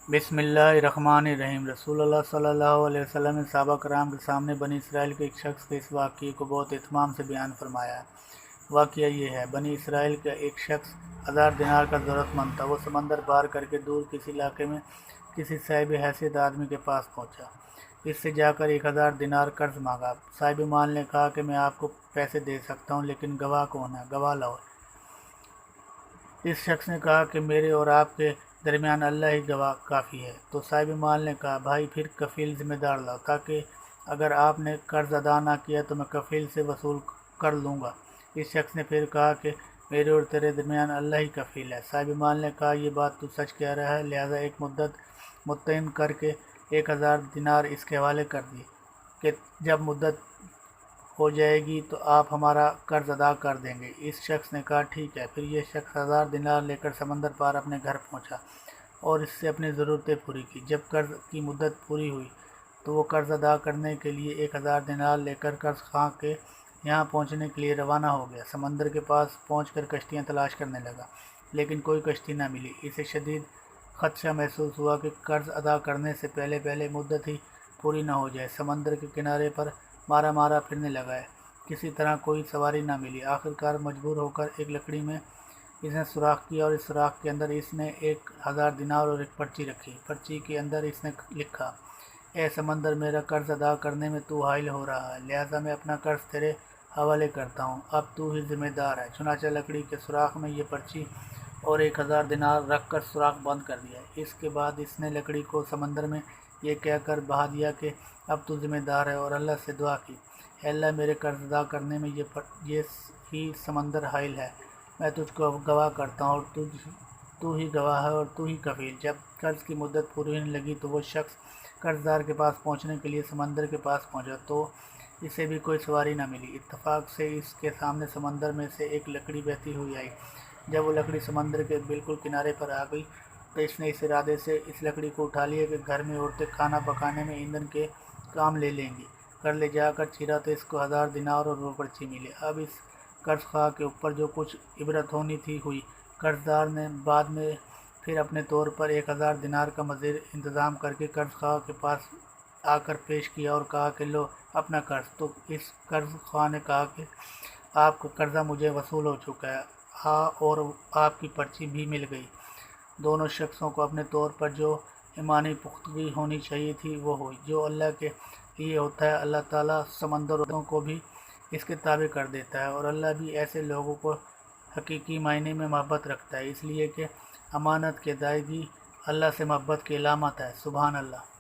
بسم اللہ الرحمن الرحیم۔ رسول اللہ صلی اللہ علیہ وسلم نے صحابہ کرام کے سامنے بنی اسرائیل کے ایک شخص کے اس واقعے کو بہت اہتمام سے بیان فرمایا ہے۔ واقعہ یہ ہے، بنی اسرائیل کا ایک شخص 1000 دینار کا ضرورت مند تھا۔ وہ سمندر پار کر کے دور کسی علاقے میں کسی صاحب حیثیت آدمی کے پاس پہنچا۔ اس سے جا کر 1000 دینار قرض مانگا۔ صاحب مال نے کہا کہ میں آپ کو پیسے دے سکتا ہوں، لیکن گواہ کون ہے؟ گواہ لاؤ۔ اس شخص نے کہا کہ میرے اور آپ کے درمیان اللہ ہی گواہ کافی ہے۔ تو صاحب مال نے کہا، بھائی پھر کفیل ذمہ دار لاؤ، تاکہ اگر آپ نے قرض ادا نہ کیا تو میں کفیل سے وصول کر لوں گا۔ اس شخص نے پھر کہا کہ میرے اور تیرے درمیان اللہ ہی کفیل ہے۔ صاحب مال نے کہا، یہ بات تو سچ کہہ رہا ہے، لہذا ایک مدت متعین کر کے 1000 دینار اس کے حوالے کر دی کہ جب مدت ہو جائے گی تو آپ ہمارا قرض ادا کر دیں گے۔ اس شخص نے کہا، ٹھیک ہے۔ پھر یہ شخص 1000 دینار لے کر سمندر پار اپنے گھر پہنچا اور اس سے اپنی ضرورتیں پوری کی۔ جب قرض کی مدت پوری ہوئی تو وہ قرض ادا کرنے کے لیے 1000 دینار لے کر قرض خواہ کے یہاں پہنچنے کے لیے روانہ ہو گیا۔ سمندر کے پاس پہنچ کر کشتیاں تلاش کرنے لگا، لیکن کوئی کشتی نہ ملی۔ اسے شدید خدشہ محسوس ہوا کہ قرض ادا کرنے سے پہلے مدت ہی پوری نہ ہو جائے۔ سمندر کے کنارے پر مارا پھرنے لگا ہے، کسی طرح کوئی سواری نہ ملی۔ آخرکار مجبور ہو کر ایک لکڑی میں اس نے سوراخ کیا اور اس سوراخ کے اندر اس نے 1000 دینار اور ایک پرچی رکھی۔ پرچی کے اندر اس نے لکھا، اے سمندر، میرا قرض ادا کرنے میں تو حائل ہو رہا ہے، لہذا میں اپنا قرض تیرے حوالے کرتا ہوں، اب تو ہی ذمہ دار ہے۔ چنانچہ لکڑی کے سوراخ میں یہ پرچی اور 1000 دینار رکھ کر سوراخ بند کر دیا۔ اس کے بعد اس نے لکڑی کو سمندر میں یہ کہہ کر بہا دیا کہ اب تو ذمہ دار ہے، اور اللہ سے دعا کی، اے اللہ، میرے قرض ادا کرنے میں یہ ہی سمندر حائل ہے، میں تجھ کو گواہ کرتا ہوں، اور تو ہی گواہ ہے اور تو ہی کفیل۔ جب قرض کی مدت پوری ہونے لگی تو وہ شخص قرض دار کے پاس پہنچنے کے لیے سمندر کے پاس پہنچا تو اسے بھی کوئی سواری نہ ملی۔ اتفاق سے اس کے سامنے سمندر میں سے ایک لکڑی بہتی ہوئی آئی۔ جب وہ لکڑی سمندر کے بالکل کنارے پر آ گئی تو اس نے اس ارادے سے اس لکڑی کو اٹھا لیا کہ گھر میں عورتیں کھانا پکانے میں ایندھن کے کام لے لیں گی۔ گھر لے جا کر چیرا تو اس کو 1000 دینار اور وہ پرچی ملی۔ اب اس قرض خواہ کے اوپر جو کچھ عبرت ہونی تھی ہوئی۔ قرض دار نے بعد میں پھر اپنے طور پر 1000 دینار کا مزید انتظام کر کے قرض خواہ کے پاس آ کر پیش کیا اور کہا کہ لو اپنا قرض۔ تو اس قرض خواہ نے کہا کہ آپ کا قرضہ مجھے وصول ہو چکا ہے، ہاں، اور آپ کی پرچی بھی مل گئی۔ دونوں شخصوں کو اپنے طور پر جو ایمانی پختگی ہونی چاہیے تھی وہ ہوئی۔ جو اللہ کے لیے ہوتا ہے، اللہ تعالیٰ سمندروں کو بھی اس کے تابع کر دیتا ہے، اور اللہ بھی ایسے لوگوں کو حقیقی معنی میں محبت رکھتا ہے، اس لیے کہ امانت کی ادائیگی اللہ سے محبت کی علامت ہے۔ سبحان اللہ۔